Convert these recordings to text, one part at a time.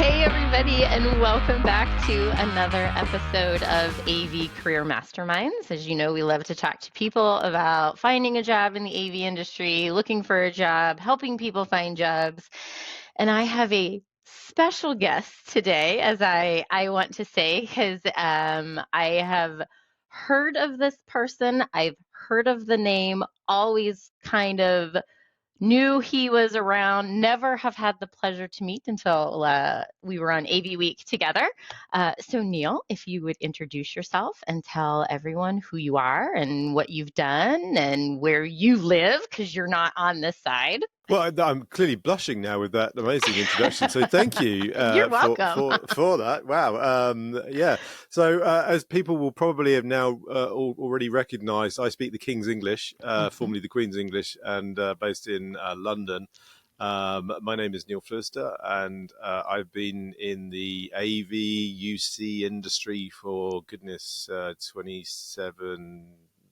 Hey, everybody, and welcome back to another episode of AV Career Masterminds. As you know, we love to talk to people about finding a job in the AV industry, looking for a job, helping people find jobs. And I have a special guest today, as I want to say, because I have heard of this person. I've heard of the name, always kind of knew he was around, never have had the pleasure to meet until we were on AV Week together. So Neil, if you would introduce yourself and tell everyone who you are and what you've done and where you live, because you're not on this side. Well, I'm clearly blushing now with that amazing introduction. So thank you You're welcome. for that. Wow. Yeah. So as people will probably have now already recognised, I speak the King's English, formerly the Queen's English, and based in London. My name is Neil Fluester, and I've been in the AV industry for goodness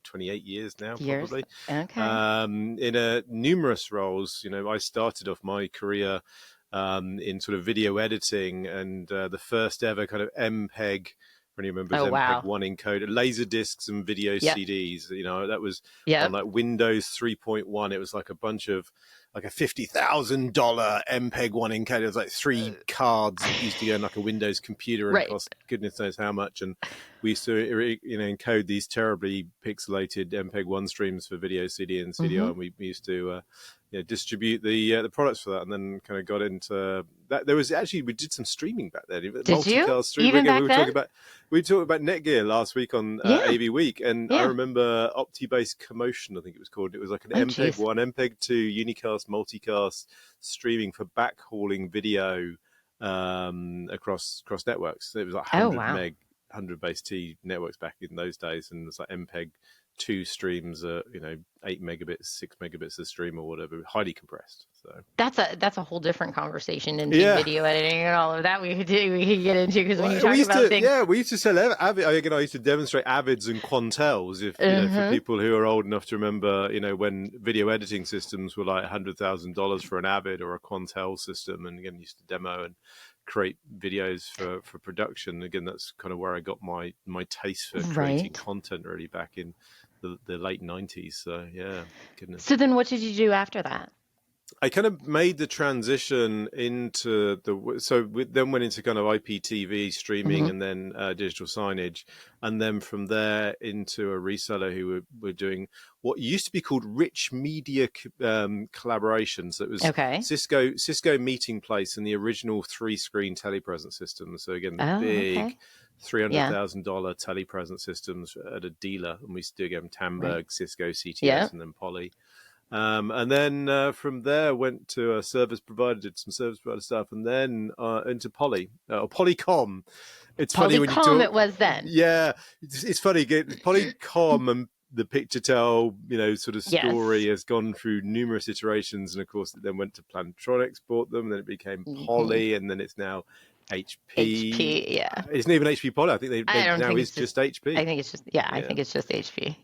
28 years now, probably. Okay. In numerous roles. I started off my career in sort of video editing, and the first ever kind of MPEG, for any remembers, MPEG 1 encoder, laser discs and video CDs. That was on like Windows 3.1. It was like a bunch of like a $50,000 MPEG 1 encoder. It was like 3 cards that used to go in like a Windows computer and cost goodness knows how much. And we used to encode these terribly pixelated MPEG 1 streams for video CD and CDR, and we used to distribute the products for that, and then kind of got into that. We did some streaming back then. Did you? Even back then? We talked about Netgear last week on AV Week, and I remember OptiBase Commotion, I think it was called. It was like an MPEG 1, MPEG 2, unicast, multicast streaming for backhauling video across networks. So it was like 100 base T networks back in those days, and it's like MPEG 2 streams, 8 megabits, 6 megabits a stream or whatever, highly compressed. So that's a whole different conversation into video editing and all of that we could get into, because when you talk about things. Yeah, we used to sell Avid. I used to demonstrate Avids and Quantels, for people who are old enough to remember, when video editing systems were like $100,000 for an Avid or a Quantel system, and again used to demo and create videos for production. Again, that's kind of where I got my taste for creating content really back in the late 90s. So yeah, goodness. So then what did you do after that? I kind of made the transition into then went into kind of IPTV streaming and then digital signage, and then from there into a reseller who were doing what used to be called rich media collaborations. So it was Cisco Meeting Place and the original 3-screen telepresence systems. So again, the big $300,000 telepresence systems at a dealer, and we used to do again Tandberg, Cisco, CTS, and then Poly. And then from there went to a service provider, did some service provider stuff, and then into Poly or Polycom. It's funny when you talk. It was then. Yeah, it's funny. Polycom and the Picturetel, sort of story has gone through numerous iterations, and of course it then went to Plantronics, bought them, and then it became Poly, and then it's now HP. It's not even HP Poly. I think it's just HP. I think it's just I think it's just HP.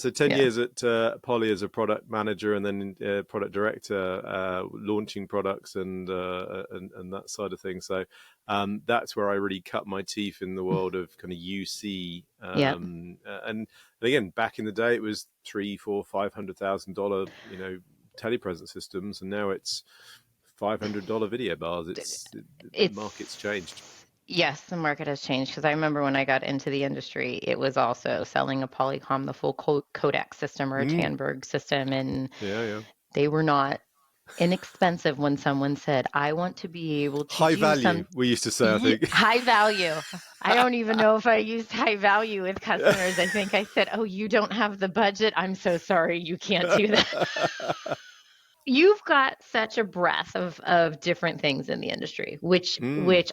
So 10 years at Poly as a product manager, and then product director, launching products and that side of things. So that's where I really cut my teeth in the world of kind of UC. And again, back in the day, it was $300,000, $400,000, $500,000, telepresence systems, and now it's $500 video bars. The market's changed. Yes, the market has changed, because I remember when I got into the industry, it was also selling a Polycom, the full codec system, or a Tandberg system, and they were not inexpensive. When someone said, I want to be able to high value, we used to say, I think. High value. I don't even know if I used high value with customers. I think I said, oh, you don't have the budget? I'm so sorry, you can't do that. You've got such a breadth of different things in the industry, which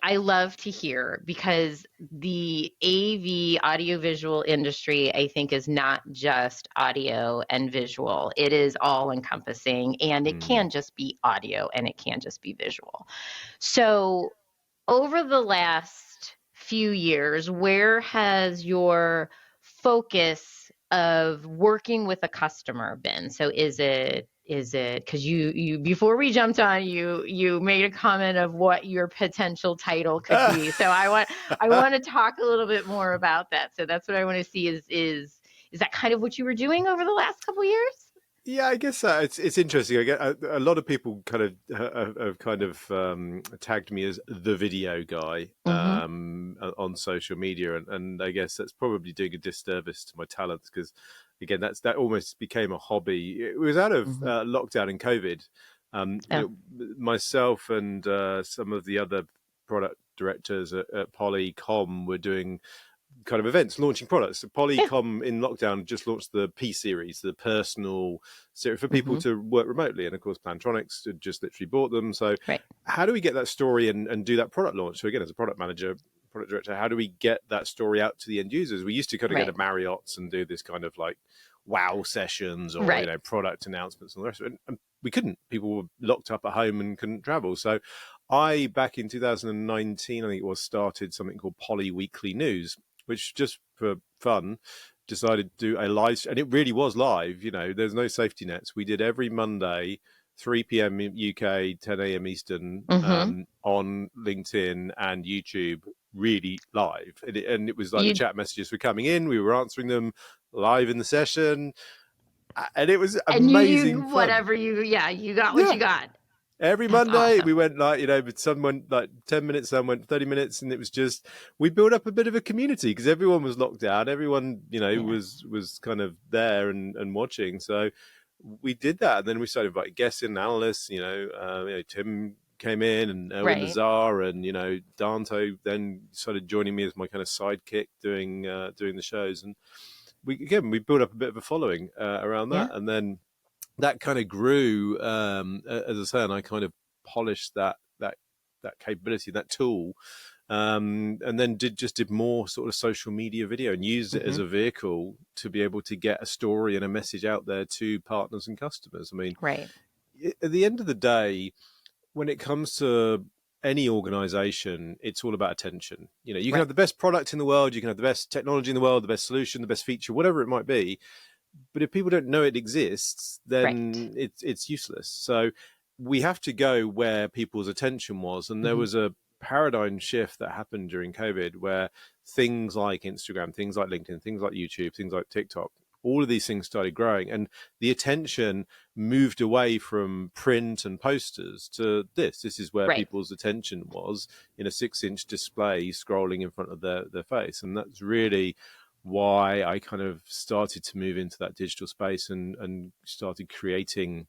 I love to hear, because the AV audiovisual industry, I think, is not just audio and visual. It is all encompassing, and it can just be audio and it can just be visual. So over the last few years, where has your focus of working with a customer been? So is it because you before we jumped on, you made a comment of what your potential title could be. So I want to talk a little bit more about that. So that's what I want to see is that kind of what you were doing over the last couple of years? Yeah, I guess it's interesting. I get a lot of people kind of have kind of tagged me as the video guy Mm-hmm. on social media, and I guess that's probably doing a disservice to my talents because, again, that almost became a hobby. It was out of Mm-hmm. lockdown and COVID. Oh. Myself and some of the other product directors at Polycom were doing kind of events, launching products. So Yeah. Polycom in lockdown just launched the P series, the personal series for people Mm-hmm. to work remotely. And of course, Plantronics had just literally bought them. So Right. how do we get that story and do that product launch? So again, as a product manager, product director, how do we get that story out to the end users? We used to kind of go Right. to Marriott's and do this kind of like wow sessions or, Right. product announcements and all the rest of it. And we couldn't. People were locked up at home and couldn't travel. So I, back in 2019, I think it was, started something called Poly Weekly News, which just for fun decided to do a live, and it really was live. There's no safety nets. We did every Monday, 3 p.m. UK, 10 a.m. Eastern, Mm-hmm. on LinkedIn and YouTube, really live. And it was like the You chat messages were coming in, we were answering them live in the session, and it was and amazing fun. whatever you got what Yeah. you got. Every That's Monday we awesome. went but some went like 10 minutes, some went 30 minutes. And it was just, we built up a bit of a community because everyone was locked down. Everyone, Yeah. was kind of there and watching. So we did that. And then we started inviting guests and analysts, Tim came in and Erwin Right. Nazar and, Dante then started joining me as my kind of sidekick doing the shows. And we built up a bit of a following around Yeah. that. And then that kind of grew, as I say, and I kind of polished that capability, that tool, and then did more sort of social media video and used it as Mm-hmm. a vehicle to be able to get a story and a message out there to partners and customers. I mean, Right. at the end of the day, when it comes to any organization, it's all about attention. You can Right. have the best product in the world, you can have the best technology in the world, the best solution, the best feature, whatever it might be, but if people don't know it exists, Right. then it's useless. So we have to go where people's attention was, and there Mm-hmm. was a paradigm shift that happened during COVID where things like Instagram, things like LinkedIn, things like YouTube, things like TikTok, all of these things started growing, and the attention moved away from print and posters to this. This is where Right. people's attention was, in a 6-inch display scrolling in front of their face. And that's really why I kind of started to move into that digital space and started creating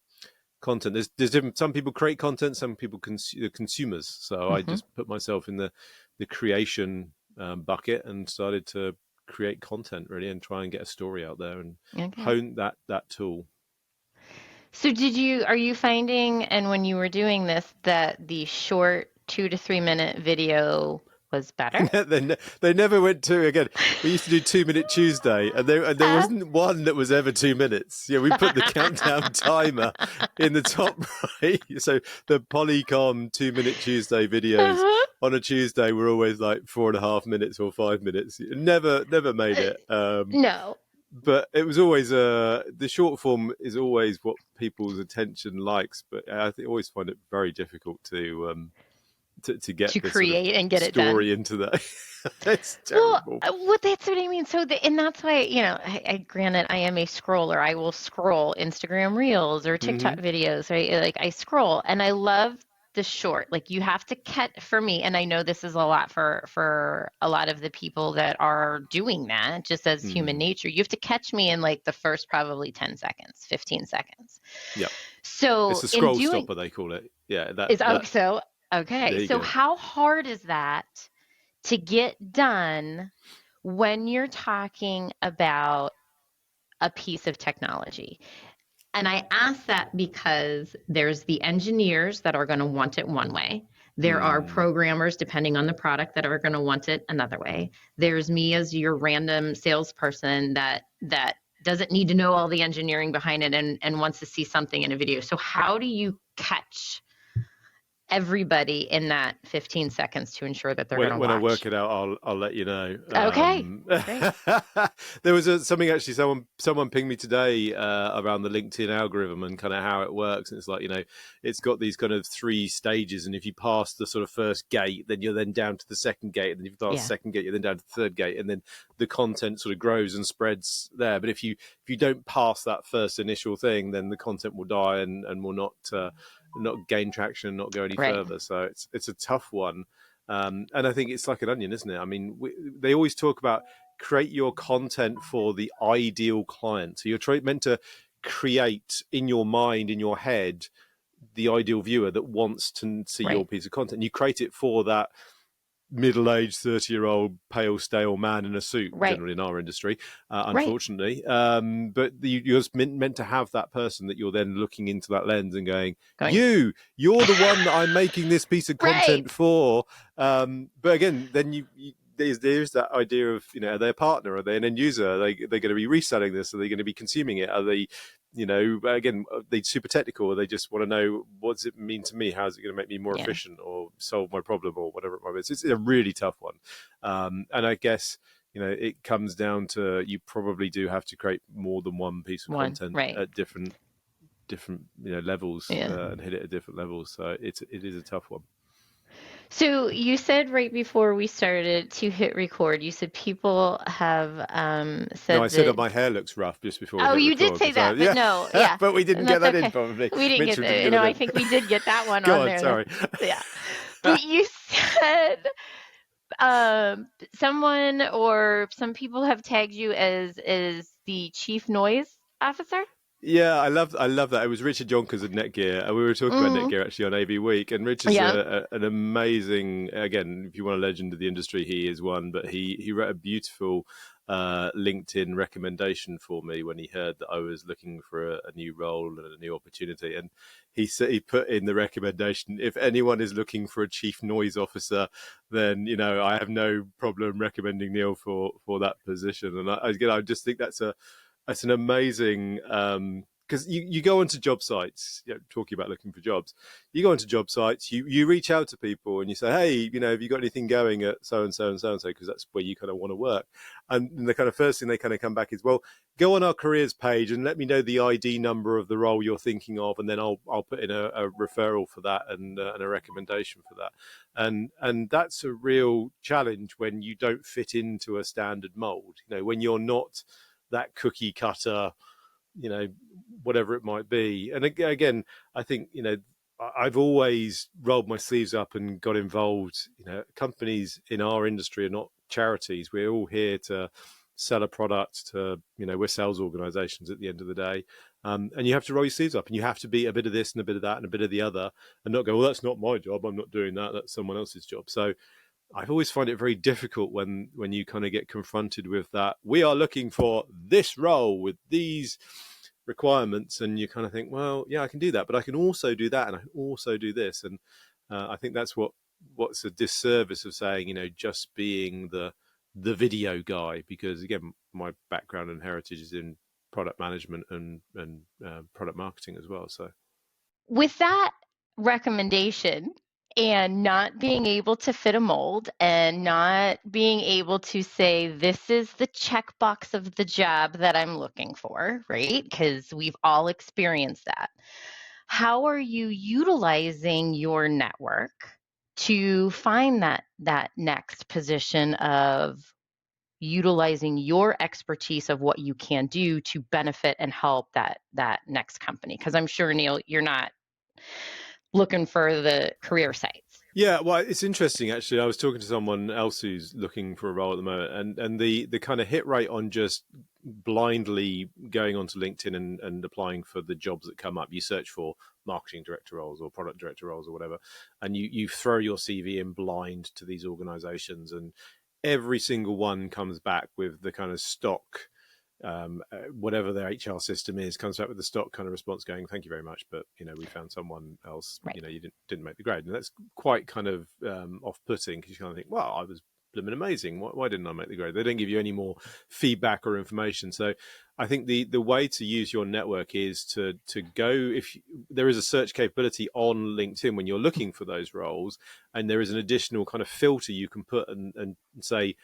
content. There's different. Some people create content, some people consumers. So I Mm-hmm. just put myself in the creation bucket and started to create content really and try and get a story out there and Okay. hone that tool. So are you finding, and when you were doing this, that the short 2 to 3 minute video was better? They never went to, again. We used to do 2 Minute Tuesday, and there wasn't one that was ever 2 minutes. Yeah, we put the countdown timer in the top right. So the Polycom 2 Minute Tuesday videos Uh-huh. on a Tuesday were always like 4.5 minutes or 5 minutes. Never made it. No. But it was always the short form is always what people's attention likes. But I always find it very difficult to get To the sort of create and get it done. story into that. It's Well, terrible. that's what I mean. So, and that's why, granted, I am a scroller. I will scroll Instagram Reels or TikTok Hmm. videos, right? Like I scroll, and I love the short. Like you have to catch for me, and I know this is a lot for a lot of the people that are doing that, just as human Mm. nature. You have to catch me in like the first probably 10 seconds, 15 seconds. Yeah, it's So a in scroll doing stopper they call it. Yeah, is that so okay. there you So go. how hard is that to get done when you're talking about a piece of technology? And I ask that because there's the engineers that are going to want it one way. There are Mm. programmers, depending on the product, that are going to want it another way. There's me as your random salesperson that doesn't need to know all the engineering behind it and wants to see something in a video. So how do you catch everybody in that 15 seconds to ensure that they're going to When I work watch. it out, I'll let you know. Okay, great. There was something actually. Someone pinged me today around the LinkedIn algorithm and kind of how it works. And it's like, it's got these kind of 3 stages, and if you pass the sort of first gate, then you're then down to the second gate, and then if you pass the second gate, you're then down to the third gate, and then the content sort of grows and spreads there. But if you don't pass that first initial thing, then the content will die and will not gain traction, not go any Right. further. So it's a tough one. And I think it's like an onion, isn't it? I mean, they always talk about create your content for the ideal client. So you're meant to create in your mind, in your head, the ideal viewer that wants to see your piece of content. You create it for that middle-aged 30-year-old pale stale man in a suit, generally in our industry, unfortunately. But you're meant to have that person that you're then looking into that lens and going you're the one that I'm making this piece of content for. But again, then there's that idea of, are they a partner? Are they an end user? Are they going to be reselling this? Are they going to be consuming it? Are they, again, are they super technical? Or they just want to know, what does it mean to me? How is it going to make me more efficient or solve my problem or whatever it might be? It's a really tough one. And I guess, it comes down to, you probably do have to create more than one piece of content at different levels and hit it at different levels. So it is a tough one. So you said right before we started to hit record, you said people have said. No, I said that my hair looks rough just before we hit you record. did say that, but no, yeah. But we didn't get that in, okay. probably. We didn't get that. I think we did get that one Go on there. Sorry. Yeah. But you said someone or some people have tagged you as the chief noise officer. Yeah, I love that. It was Richard Jonkers at Netgear, and we were talking about Netgear actually on AV Week. And Richard's an amazing, again, if you want a legend of the industry, he is one. But he wrote a beautiful LinkedIn recommendation for me when he heard that I was looking for a new role and a new opportunity. And he said, he put in the recommendation, if anyone is looking for a chief noise officer, then I have no problem recommending Neil for that position. And I just think that's an amazing, because you go onto job sites, talking about looking for jobs, you go onto job sites, you reach out to people and you say, hey, have you got anything going at so and so and so and so, because that's where you kind of want to work. And the kind of first thing they kind of come back is, well, go on our careers page and let me know the ID number of the role you're thinking of, and then I'll put in a referral for that and a recommendation for that. And that's a real challenge when you don't fit into a standard mold. When you're not that cookie cutter, whatever it might be. And again, I think, I've always rolled my sleeves up and got involved. Companies in our industry are not charities. We're all here to sell a product to, we're sales organizations at the end of the day. And you have to roll your sleeves up and you have to be a bit of this and a bit of that and a bit of the other, and not go, well, that's not my job. I'm not doing that. That's someone else's job. So I've always find it very difficult when you kind of get confronted with that. We are looking for this role with these requirements, and you kind of think, well, yeah, I can do that, but I can also do that, and I can also do this. And I think that's what's a disservice of saying, just being the video guy, because again, my background and heritage is in product management and product marketing as well. So with that recommendation, and not being able to fit a mold and not being able to say, this is the checkbox of the job that I'm looking for, right? Because we've all experienced that. How are you utilizing your network to find that next position of utilizing your expertise of what you can do to benefit and help that next company? Because I'm sure, Neil, you're not looking for the career sites. Yeah, well, it's interesting actually. I was talking to someone else who's looking for a role at the moment, and the kind of hit rate on just blindly going onto LinkedIn and applying for the jobs that come up. You search for marketing director roles or product director roles or whatever, and you throw your CV in blind to these organizations, and every single one comes back with the kind of stock, whatever their HR system is, comes back with the stock kind of response going, thank you very much, but we found someone else. Right. You didn't make the grade, and that's quite kind of off-putting, because you kind of think, well, I was blooming amazing. Why didn't I make the grade? They don't give you any more feedback or information. So I think the way to use your network is to go, if there is a search capability on LinkedIn when you're looking for those roles, and there is an additional kind of filter you can put and say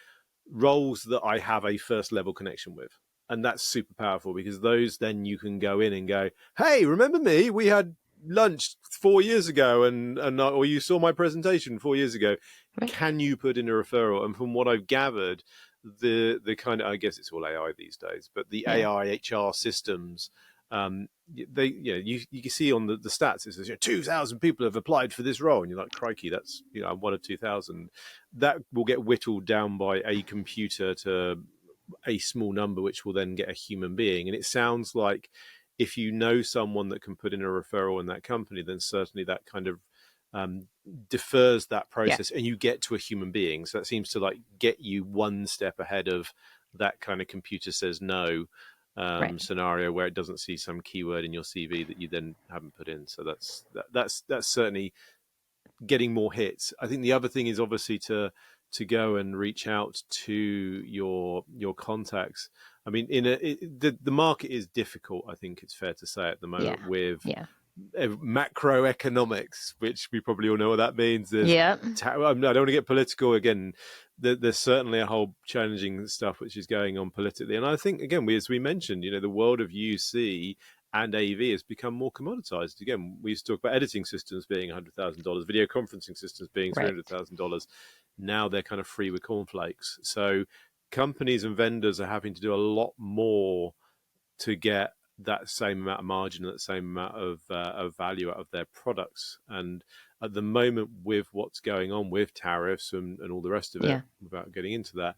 roles that I have a first level connection with. And that's super powerful, because those, then you can go in and go, hey, remember me? We had lunch 4 years ago, or you saw my presentation 4 years ago. Right. Can you put in a referral? And from what I've gathered, the kind of, I guess it's all AI these days, but the Yeah. AI HR systems, they, you can see on the stats, it says 2,000 people have applied for this role, and you're like, crikey, that's, I'm one of 2,000. That will get whittled down by a computer to a small number, which will then get a human being. And it sounds like if you know someone that can put in a referral in that company, then certainly that kind of defers that process, and you get to a human being. So that seems to like get you one step ahead of that kind of computer says no Right. scenario, where it doesn't see some keyword in your CV that you then haven't put in. So that's certainly getting more hits. I think the other thing is obviously to go and reach out to your contacts. I mean, the market is difficult, I think it's fair to say, at the Yeah. moment, with Yeah. macroeconomics, which we probably all know what that means. Yeah. I don't want to get political again. There's certainly a whole challenging stuff which is going on politically, and I think, again, as we mentioned, the world of UC and AV has become more commoditized. Again, we used to talk about editing systems being $100,000, video conferencing systems being Right. $300,000. Now they're kind of free with cornflakes. So companies and vendors are having to do a lot more to get that same amount of margin, that same amount of value out of their products. And at the moment, with what's going on with tariffs and all the rest of it, Yeah. without getting into that,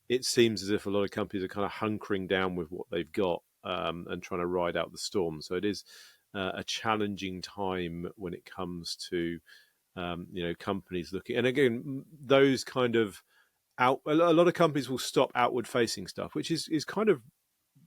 it seems as if a lot of companies are kind of hunkering down with what they've got and trying to ride out the storm. So it is a challenging time when it comes to companies looking. And again, those kind of a lot of companies will stop outward facing stuff, which is kind of,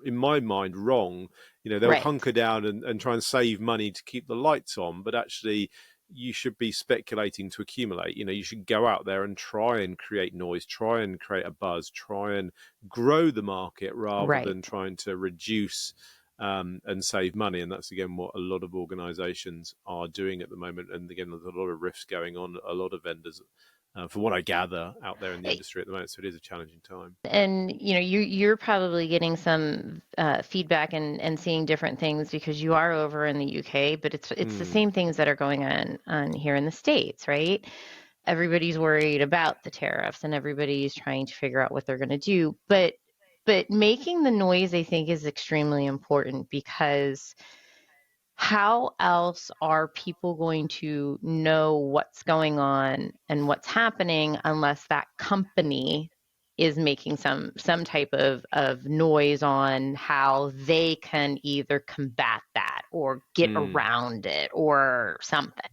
in my mind, wrong. They'll Right. hunker down and try and save money to keep the lights on, but actually you should be speculating to accumulate. You should go out there and try and create noise, try and create a buzz, try and grow the market, rather Right. than trying to reduce and save money. And that's, again, what a lot of organizations are doing at the moment. And again, there's a lot of rifts going on, a lot of vendors, from what I gather, out there in the industry at the moment. So it is a challenging time. And you're probably getting some feedback and seeing different things because you are over in the UK, but it's the same things that are going on here in the States, right? Everybody's worried about the tariffs and everybody's trying to figure out what they're going to do, but making the noise, I think, is extremely important, because how else are people going to know what's going on and what's happening unless that company is making some type of noise on how they can either combat that or get around it or something?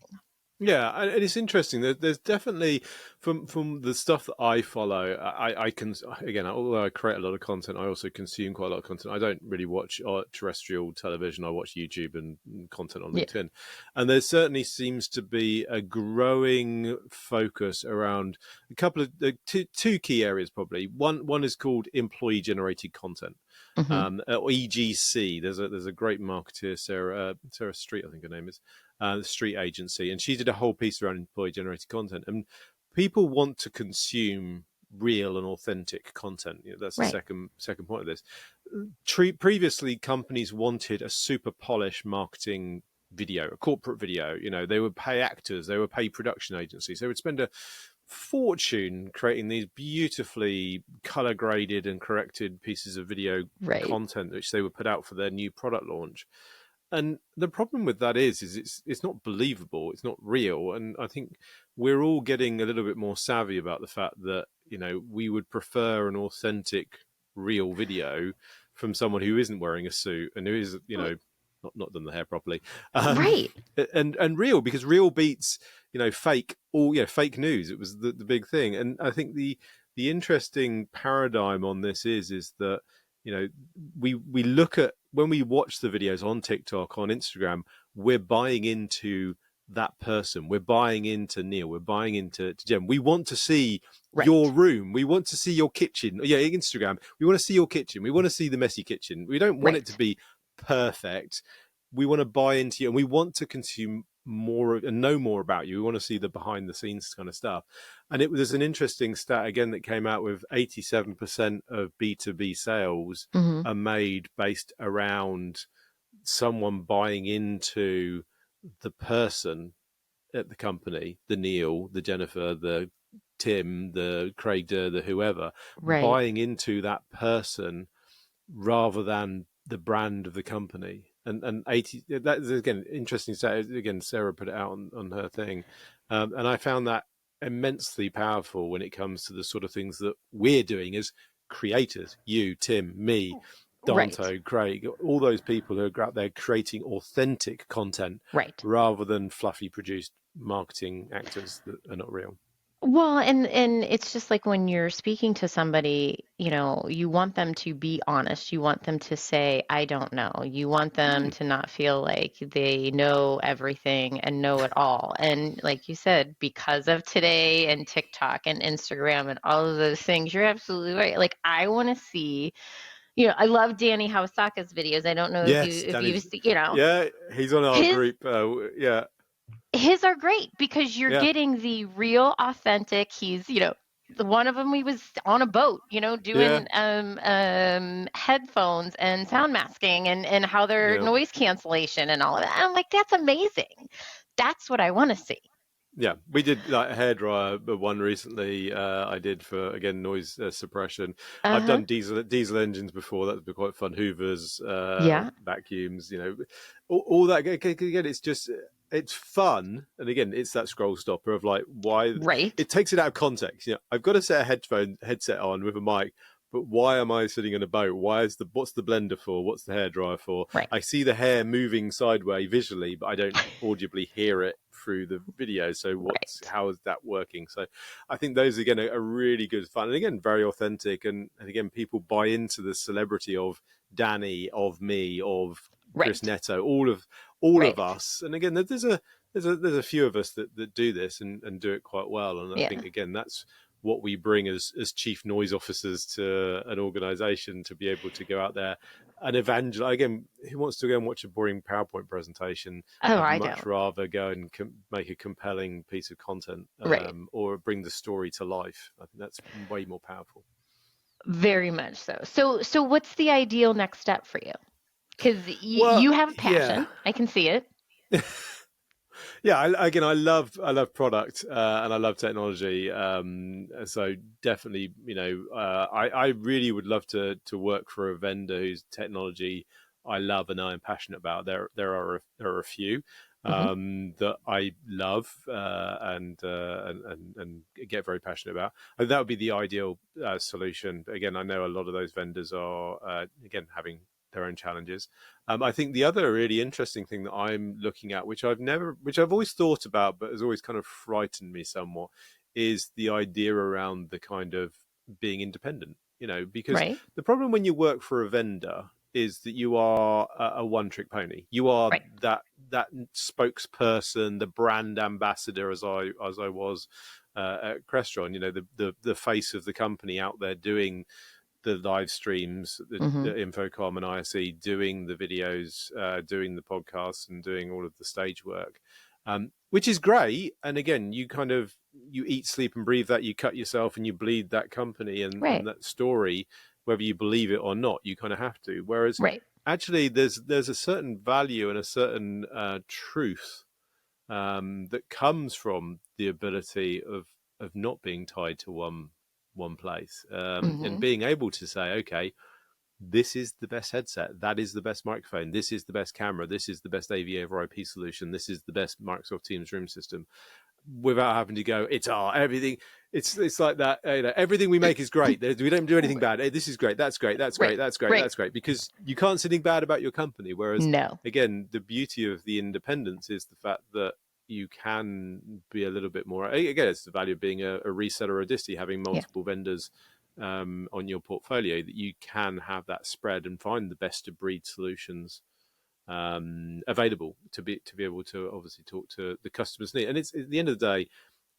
Yeah, and it's interesting. There's definitely, from the stuff that I follow, I can, again, although I create a lot of content, I also consume quite a lot of content. I don't really watch terrestrial television. I watch YouTube and content on Yeah. LinkedIn, and there certainly seems to be a growing focus around a couple of two key areas. Probably one is called employee generated content. Mm-hmm. Or EGC. There's a great marketeer, Sarah Street, I think her name is, the Street Agency, and she did a whole piece around employee generated content. And people want to consume real and authentic content. That's the Right. second point of this. Previously, companies wanted a super polished marketing video, a corporate video. They would pay actors, they would pay production agencies, they would spend a fortune creating these beautifully color graded and corrected pieces of video Right. content, which they would put out for their new product launch. And the problem with that is it's not believable, it's not real. And I think we're all getting a little bit more savvy about the fact that we would prefer an authentic, real video from someone who isn't wearing a suit and who is not done the hair properly, Right. and real, because real beats fake. Fake news. It was the big thing. And I think the interesting paradigm on this is that we look at, when we watch the videos on TikTok, on Instagram, we're buying into that person. We're buying into Neil. We're buying into Jem. We want to see your Right. room. We want to see your kitchen. Yeah, Instagram. We want to see your kitchen. We want to see the messy kitchen. We don't want it to Right. be perfect. We want to buy into you, and we want to consume more and know more about you. We want to see the behind the scenes kind of stuff. And there's an interesting stat again that came out with 87% of B2B sales Mm-hmm. are made based around someone buying into the person at the company, the Neil, the Jennifer, the Tim, the Craig Durr, the whoever, Right. buying into that person rather than the brand of the company. And 80, that is again interesting. Again, Sarah put it out on her thing, and I found that immensely powerful when it comes to the sort of things that we're doing as creators. You, Tim, me, Right. Danto, Craig, all those people who are out there creating authentic content Right. rather than fluffy produced marketing actors that are not real. Well, and it's just like when you're speaking to somebody, you want them to be honest. You want them to say, I don't know. You want them Mm. to not feel like they know everything and know it all. And like you said, because of today and TikTok and Instagram and all of those things, you're absolutely right. Like I want to see, I love Danny Hawasaka's videos. I don't know if you Yes, if you Danny's. see, Yeah, he's on our his group. Yeah, his are great because you're yeah, getting the real authentic. He's, the one of them he was on a boat, yeah, doing headphones and sound masking and how their yeah. noise cancellation and all of that. I'm like, that's amazing. That's what I want to see. Yeah, we did like a hairdryer one recently. I did for again noise suppression. I've Uh-huh. done diesel engines before. That's been quite fun. Hoovers, Yeah. vacuums. All that. Again, it's fun, and again, it's that scroll stopper of like why Right. it takes it out of context. I've got to set a headset on with a mic. But why am I sitting in a boat? What's the blender for? What's the hairdryer for? Right. I see the hair moving sideways visually, but I don't audibly hear it through the video. So Right. how is that working? So I think those again are really good fun, and again very authentic, and again people buy into the celebrity of Danny, of me, of Chris Right. Netto, all of Right. us. And again, there's a few of us that do this and do it quite well. And I Yeah. think again that's what we bring as chief noise officers to an organization, to be able to go out there and evangelize. Again, who wants to go and watch a boring PowerPoint presentation? Oh, I'd I much don't. rather go and make a compelling piece of content, Right. or bring the story to life. I think that's way more powerful. Very much so. So what's the ideal next step for you? Because Well, you have a yeah. passion. I can see it. Yeah, I love product, and I love technology. So definitely, I really would love to work for a vendor whose technology I love and I'm passionate about. There are a few Hmm. that I love, and get very passionate about. And that would be the ideal solution. But again, I know a lot of those vendors are again having their own challenges. I think the other really interesting thing that I'm looking at, which I've always thought about, but has always kind of frightened me somewhat, is the idea around the kind of being independent. Because Right. the problem when you work for a vendor is that you are a one-trick pony. You are Right. that spokesperson, the brand ambassador, as I was at Crestron. The face of the company out there doing the live streams, the Hmm. Infocom and ISE, doing the videos, doing the podcasts, and doing all of the stage work, which is great. And again, you eat, sleep, and breathe that. You cut yourself and you bleed that company and Right. that story, whether you believe it or not. You kind of have to. Whereas Right. actually, there's a certain value and a certain truth that comes from the ability of not being tied to one place, and Hmm. being able to say, okay, this is the best headset, that is the best microphone, this is the best camera, this is the best AV over IP solution, this is the best Microsoft Teams room system, without having to go, it's everything. It's like that. Everything we make is great. We don't do anything bad. Hey, this is great. That's great. That's great. Right. That's great. Right. That's great. Because you can't say anything bad about your company. Whereas, No. again, the beauty of the independence is the fact that you can be a little bit more. Again, it's the value of being a reseller or a disty, having Yeah. multiple vendors on your portfolio, that you can have that spread and find the best of breed solutions available to be able to obviously talk to the customer's need. And it's at the end of the day,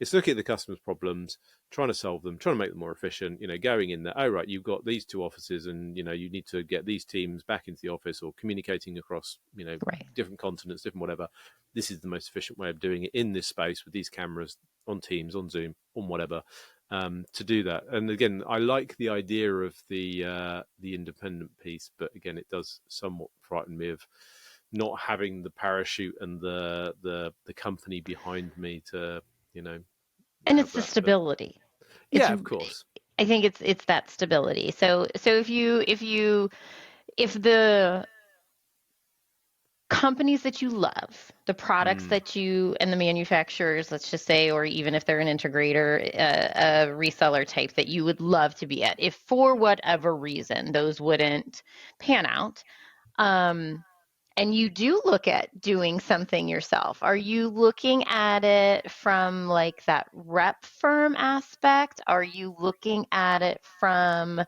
it's looking at the customer's problems, trying to solve them, trying to make them more efficient. Going in there, oh right, you've got these two offices, and you need to get these teams back into the office, or communicating across Right. different continents, different whatever. This is the most efficient way of doing it in this space with these cameras on Teams, on Zoom, on whatever. To do that. And again, I like the idea of the independent piece, but again, it does somewhat frighten me of not having the parachute and the company behind me to And have it's the that. But stability. It's yeah, of course. I think it's that stability. So if the companies that you love, the products Mm, that you and the manufacturers, let's just say, or even if they're an integrator, a reseller type that you would love to be at, if for whatever reason those wouldn't pan out, um, and you do look at doing something yourself, are you looking at it from like that rep firm aspect? Are you looking at it from,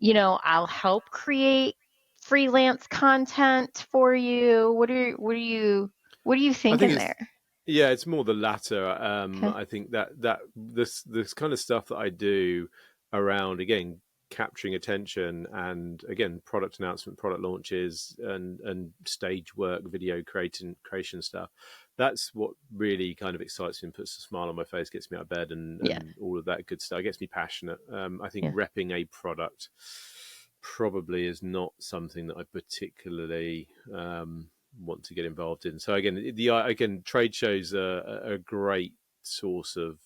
I'll help create freelance content for you? What are you I think thinking it's there? Yeah, it's more the latter. Okay. I think that this kind of stuff that I do around, again, capturing attention, and again, product announcement, product launches, and stage work, video creation stuff. That's what really kind of excites me and puts a smile on my face, gets me out of bed, and Yeah. all of that good stuff. It gets me passionate. I think Yeah. repping a product probably is not something that I particularly want to get involved in. So again, trade shows are a great source of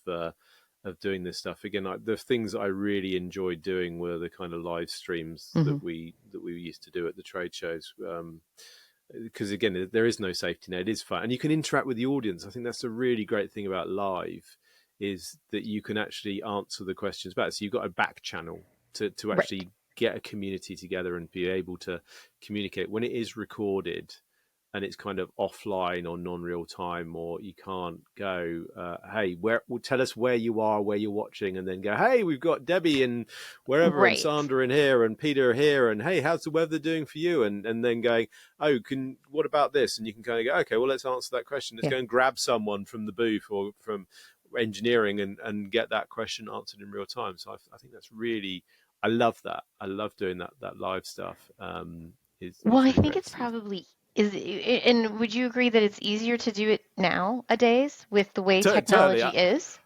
doing this stuff. Again, the things that I really enjoyed doing were the kind of live streams Hmm. that we used to do at the trade shows. Because again, there is no safety net. It is fun, and you can interact with the audience. I think that's a really great thing about live, is that you can actually answer the questions back. So you've got a back channel to Right. actually get a community together and be able to communicate. When it is recorded and it's kind of offline or non-real time, or you can't go, hey, tell us where you are, where you're watching, and then go, hey, we've got Debbie and wherever, and Right. Sandra in here, and Peter here, and hey, how's the weather doing for you? And then going, oh, what about this? And you can kind of go, okay, well, let's answer that question. Let's Yeah. go and grab someone from the booth or from engineering, and get that question answered in real time. So I think that's really, I love that. I love doing that live stuff. Well, Is I really think great. it's probably is, and would you agree that it's easier to do it nowadays with the way Totally. technology is?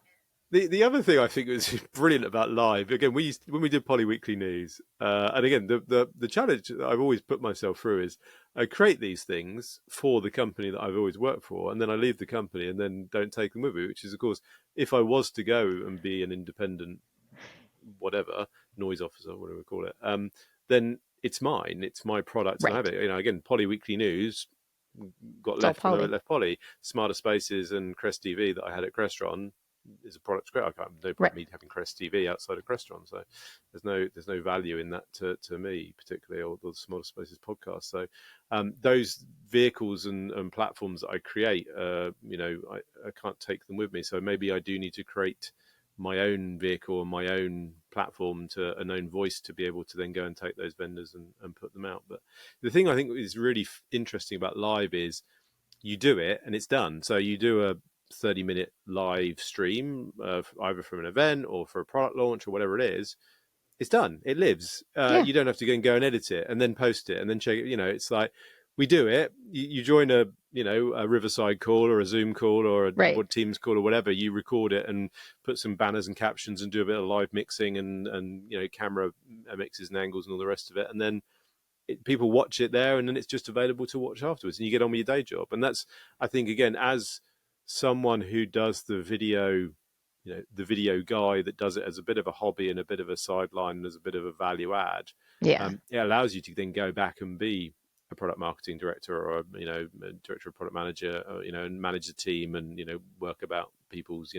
The other thing I think was brilliant about live, again, when we did Poly Weekly News, and again, the challenge that I've always put myself through is I create these things for the company that I've always worked for, and then I leave the company and then don't take them with me, which is, of course, if I was to go and be an independent, whatever, noise officer, whatever we call it, then it's mine, it's my product, and I have Right. it. Again, Poly Weekly News got It's all left when I poly. left Poly. Smarter Spaces and Crest TV that I had at Crestron is a product great. I can't, no Right. point me having Crest TV outside of Crestron, so there's no value in that to me particularly, or the Smarter Spaces podcast. So those vehicles and platforms that I create, I can't take them with me. So maybe I do need to create my own vehicle and my own platform, to an own voice, to be able to then go and take those vendors and put them out. But the thing I think is really interesting about live is you do it and it's done. So you do a 30-minute live stream, either from an event or for a product launch or whatever it is. It's done. It lives. Yeah. You don't have to go and edit it and then post it and then check it. It's like we do it. You join a Riverside call or a Zoom call or a Right. Teams call or whatever. You record it and put some banners and captions and do a bit of live mixing and camera mixes and angles and all the rest of it. And then people watch it there, and then it's just available to watch afterwards, and you get on with your day job. And that's, I think, again, as someone who does the video, the video guy that does it as a bit of a hobby and a bit of a sideline and as a bit of a value add, Yeah. it allows you to then go back and be a product marketing director, or a director of product manager, and manage the team, and work about people's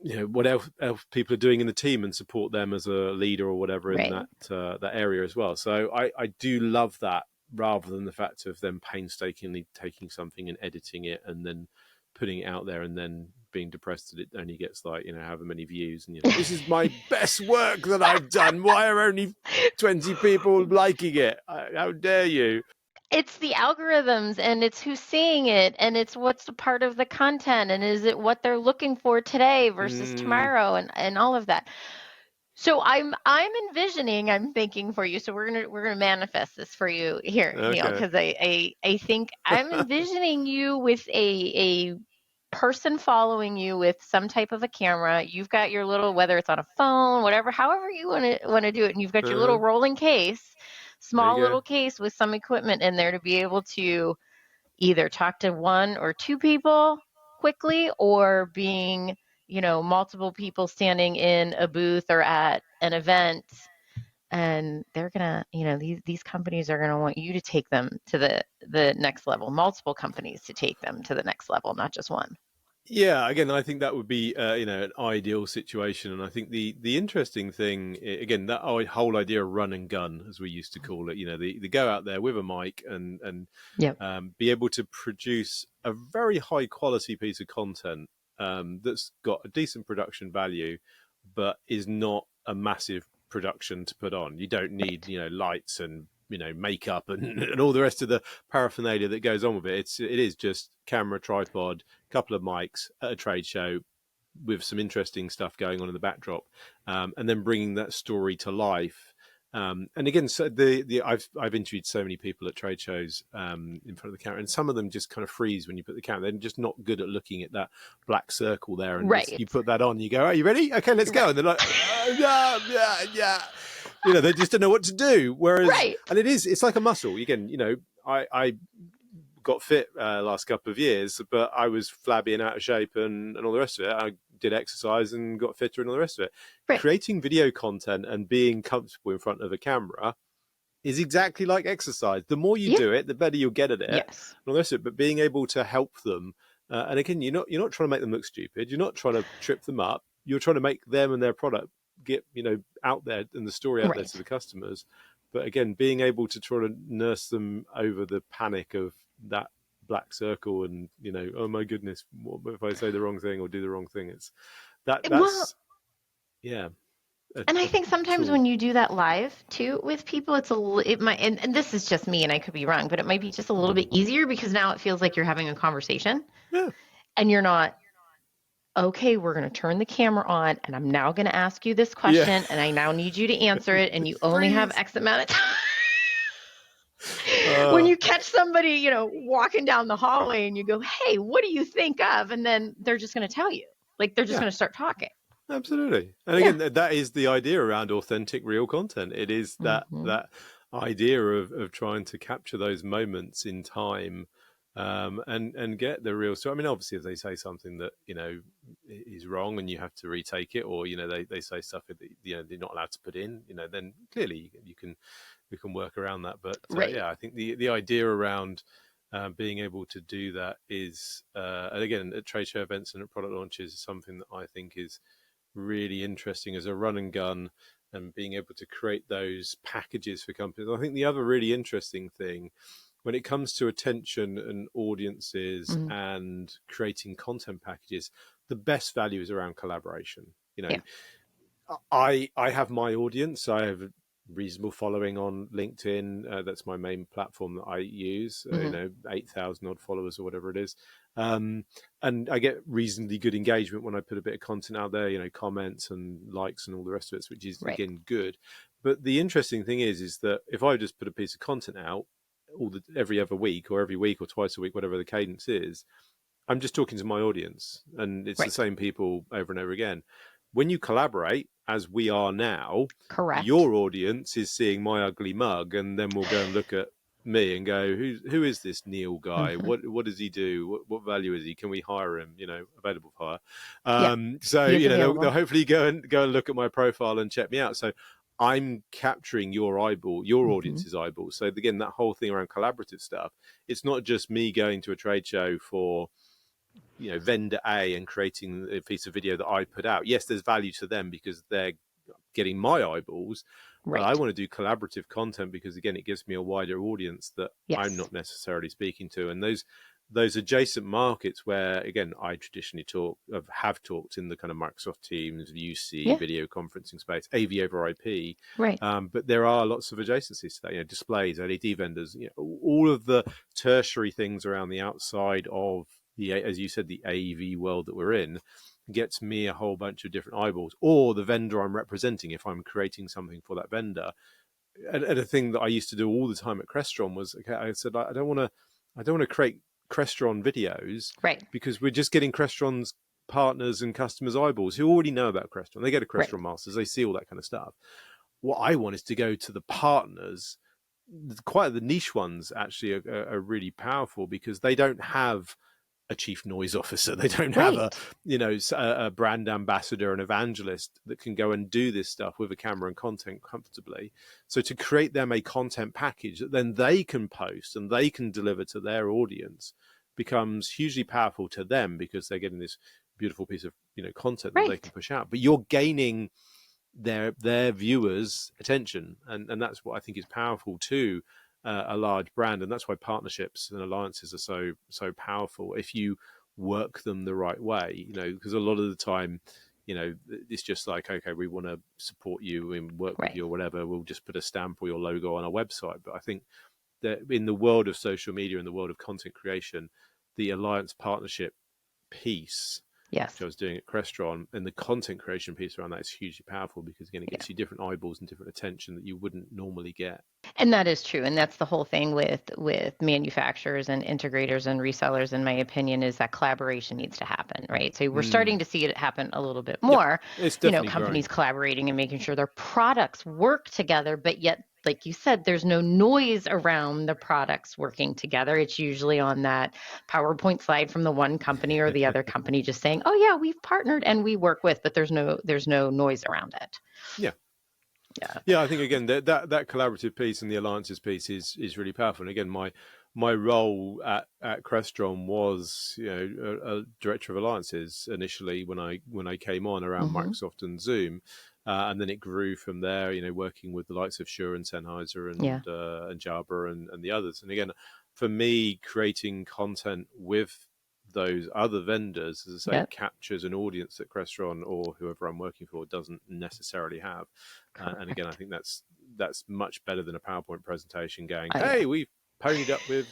what else people are doing in the team, and support them as a leader or whatever in Right. that area as well. So I do love that, rather than the fact of them painstakingly taking something and editing it and then putting it out there and then being depressed that it only gets like however many views, and this is my best work that I've done. Why are only 20 people liking it? How dare you? It's the algorithms, and it's who's seeing it, and it's what's a part of the content, and is it what they're looking for today versus Mm, tomorrow, and all of that. So I'm envisioning, I'm thinking for you. So we're gonna manifest this for you here, Neil, okay. because I think I'm envisioning you with a person following you with some type of a camera. You've got your little, whether it's on a phone, whatever, however you want to do it, and you've got your little Uh-huh. rolling case, There you small go. little case with some equipment in there to be able to either talk to one or two people quickly, or being, multiple people standing in a booth or at an event, and they're gonna, these companies are gonna want you to take them to the next level, multiple companies to take them to the next level, not just one. Yeah, again, I think that would be an ideal situation, and I think the interesting thing again, that whole idea of run and gun, as we used to call it, the go out there with a mic and Yep. be able to produce a very high quality piece of content that's got a decent production value, but is not a massive production to put on. You don't need Right. lights and makeup and all the rest of the paraphernalia that goes on with it. It is just camera, tripod, couple of mics at a trade show with some interesting stuff going on in the backdrop, and then bringing that story to life. And again, so I've interviewed so many people at trade shows in front of the camera, and some of them just kind of freeze when you put the camera. They're just not good at looking at that black circle there, and Right. you put that on, you go, "Are you ready? Okay, let's go." Right. And they're like, "Yeah, yeah, yeah." They just don't know what to do. Whereas, Right. and it's like a muscle. Again, I got fit last couple of years, but I was flabby and out of shape and all the rest of it. I did exercise and got fitter and all the rest of it. Right. Creating video content and being comfortable in front of a camera is exactly like exercise. The more you Yeah. do it, the better you'll get at it and Yes. all the rest of it. But being able to help them, and again, you're not trying to make them look stupid. You're not trying to trip them up. You're trying to make them and their product get out there and the story out there to Right. the customers. But again, being able to try to nurse them over the panic of that black circle and oh my goodness, what if I say the wrong thing or do the wrong thing? It's Well, that's yeah, and I a think sometimes tool. when you do that live too with people, it might, and this is just me, and I could be wrong, but it might be just a little bit easier because now it feels like you're having a conversation, Yeah, and you're not, okay, we're going to turn the camera on, and I'm now going to ask you this yeah. question, and I now need you to answer it, and you only have Freeze. X amount of time. When Uh, you catch somebody, walking down the hallway, and you go, hey, what do you think of? And then they're just going to tell you, like they're just yeah. going to start talking. Absolutely. And Yeah. again, that is the idea around authentic, real content. It is Hmm. that idea of trying to capture those moments in time, and get the real story. I mean, obviously, if they say something that is wrong and you have to retake it, or they say stuff that they're not allowed to put in, then clearly we can work around that. But Right. yeah, I think the idea around being able to do that is, and again, at trade show events and at product launches, is something that I think is really interesting as a run and gun, and being able to create those packages for companies. I think the other really interesting thing when it comes to attention and audiences Hmm. and creating content packages, the best value is around collaboration. Yeah. I have my audience. I have a reasonable following on LinkedIn. That's my main platform that I use. Hmm. 8,000 odd followers or whatever it is. And I get reasonably good engagement when I put a bit of content out there, comments and likes and all the rest of it, which is Right. again good. But the interesting thing is that if I just put a piece of content out every other week or every week or twice a week, whatever the cadence is, I'm just talking to my audience, and it's the Right. same people over and over again. When you collaborate, as we are now, Correct. your audience is seeing my ugly mug, and then we'll go and look at me and go, who is this Neil guy? Hmm. What does he do? What value is he? Can we hire him? Available for Yeah. hire. So He is they'll available. hopefully go and look at my profile and check me out. So I'm capturing your Hmm. audience's eyeball. So again, that whole thing around collaborative stuff, it's not just me going to a trade show for vendor A and creating a piece of video that I put out. Yes, there's value to them because they're getting my eyeballs, but I Right. want to do collaborative content because again, it gives me a wider audience that I'm Yes. not necessarily speaking to, and those adjacent markets where, again, I traditionally have talked in the kind of Microsoft Teams, UC, Yeah. video conferencing space, AV over IP. Right. But there are lots of adjacencies to that, displays, LED vendors, all of the tertiary things around the outside of the, as you said, the AV world that we're in, gets me a whole bunch of different eyeballs, or the vendor I'm representing if I'm creating something for that vendor. And a thing that I used to do all the time at Crestron was, okay, I said, I don't want to create Crestron videos, Right. because we're just getting Crestron's partners and customers' eyeballs who already know about Crestron. They go to Right. Crestron Masters, they see all that kind of stuff. What I want is to go to the partners. Quite the niche ones actually are really powerful, because they don't have a chief noise officer. They don't have a brand ambassador, an evangelist that can go and do this stuff with a camera and content comfortably. So to create them a content package that then they can post and they can deliver to their audience becomes hugely powerful to them, because they're getting this beautiful piece of content that they can push out. But you're gaining their viewers' attention, and that's what I think is powerful too. A large brand, and that's why partnerships and alliances are so powerful if you work them the right way. Because a lot of the time, it's just like, okay, we want to support you and work with you or whatever. We'll just put a stamp or your logo on our website. But I think that in the world of social media, in the world of content creation, the alliance partnership piece, Yes. which I was doing at Crestron, and the content creation piece around that is hugely powerful, because again, it gets you different eyeballs and different attention that you wouldn't normally get. And that is true. And that's the whole thing with manufacturers and integrators and resellers, in my opinion, is that collaboration needs to happen, right? So we're starting to see it happen a little bit more. It's definitely companies growing. Collaborating and making sure their products work together, but yet, like you said, there's no noise around the products working together. It's usually on that PowerPoint slide from the one company or the other company just saying, oh yeah, we've partnered and we work with, but there's no noise around it. Yeah, I think again that collaborative piece and the alliances piece is really powerful. And again, my role at Crestron was a director of alliances initially when I came on around Microsoft and Zoom, and then it grew from there. Working with the likes of Shure and Sennheiser and Jabra and the others. And again, for me, creating content with those other vendors, as I say, captures an audience that Crestron or whoever I'm working for doesn't necessarily have. And again, I think that's much better than a PowerPoint presentation going, hey, we've ponied up with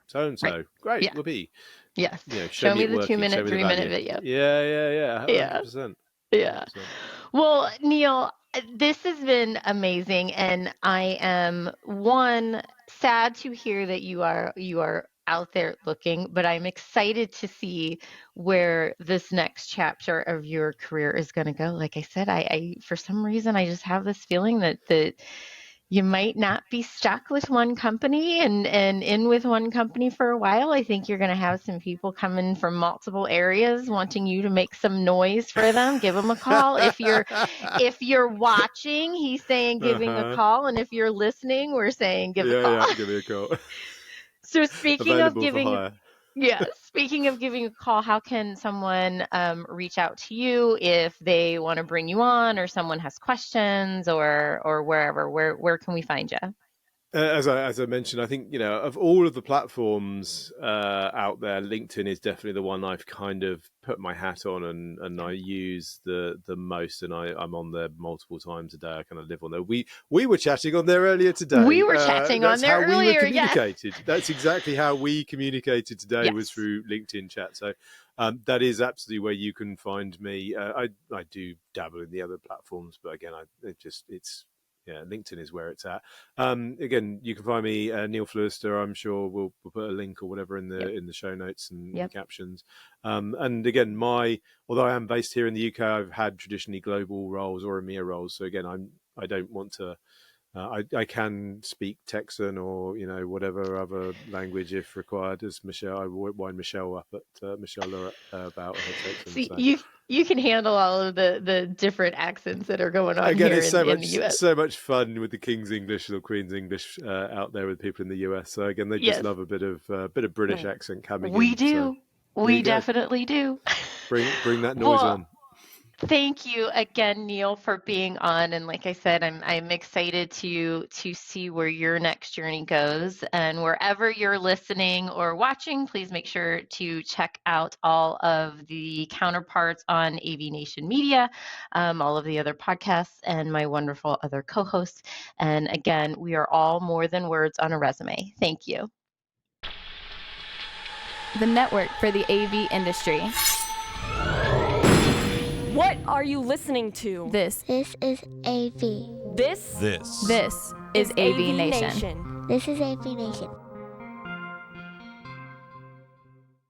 so-and-so. Great, whoopee. Yes. Show me the 2-minute, 3-minute video. Yeah. 100%. Yeah. 100%. Well, Neil, this has been amazing. And I am, sad to hear that you are out there looking, but I'm excited to see where this next chapter of your career is going to go. Like I said, I for some reason, I just have this feeling that you might not be stuck with one company and in with one company for a while. I think you're going to have some people coming from multiple areas wanting you to make some noise for them. Give them a call. If you're watching, he's saying giving a call. And if you're listening, we're saying give a call. Yeah, give me a call. So speaking of giving a call, how can someone reach out to you if they want to bring you on, or someone has questions, or wherever? Where can we find you? As I mentioned, I think of all of the platforms out there, LinkedIn is definitely the one I've kind of put my hat on and I use the most, and I'm on there multiple times a day. I kind of live on there. We were chatting on there earlier today. We were chatting on there earlier. We were communicated. Yes. That's exactly how we communicated today. Was through LinkedIn chat. So that is absolutely where you can find me. I do dabble in the other platforms, but again, LinkedIn is where it's at. Again, you can find me, Neil Fluester. I'm sure we'll put a link or whatever in the show notes and the captions. And again, although I am based here in the UK, I've had traditionally global roles or EMEA roles. So again, I don't want to. I can speak Texan or whatever other language if required. As Michelle, I wind Michelle up at Michelle Lorette about her Texan. See, you can handle all of the different accents that are going on here in the US. So much fun with the King's English or Queen's English out there with people in the US. So again, they just love a bit of British accent coming in. We do. We definitely do. Bring that noise on. Thank you again, Neil, for being on. And like I said, I'm excited to see where your next journey goes. And wherever you're listening or watching, please make sure to check out all of the counterparts on AVNation Media, all of the other podcasts, and my wonderful other co-hosts. And again, we are all more than words on a resume. Thank you. The network for the AV industry. What are you listening to? This is AV. This is AVNation. This is AVNation.